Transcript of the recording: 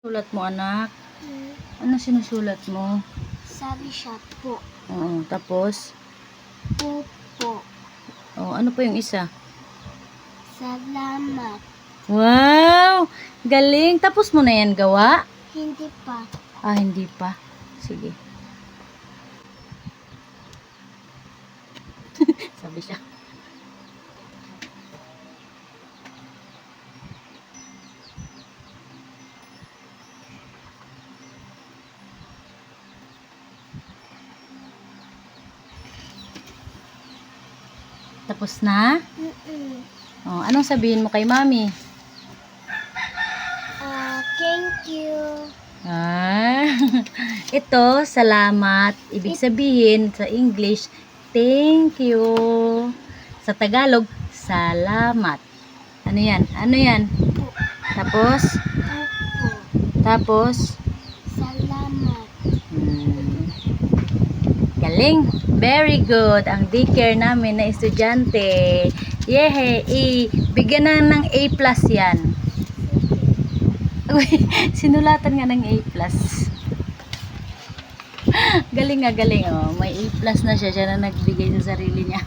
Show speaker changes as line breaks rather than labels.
Sulat mo, anak.
Hmm,
Ano sinusulat mo?
Sabi siya po.
Oo, tapos?
Opo.
Oh, ano pa yung isa?
Salamat.
Wow! Galing! Tapos mo na yan gawa?
Hindi pa.
Ah, hindi pa. Sige. Sabi siya. Tapos na?
Mm-mm.
Oh, anong sabihin mo kay mami?
Thank you.
Ah, ito, salamat. Ibig sabihin sa English, thank you. Sa Tagalog, salamat. Ano yan? Ano yan?
Po.
Tapos?
Opo.
Tapos?
Salamat.
Galing. Very good. Ang daycare namin na estudyante. Yehey! Bigyan na ng A+ yan. Uy, sinulatan nga ng A+. Galing nga, galing. Oh. May A+ na siya. Siya na nagbigay sa sarili niya.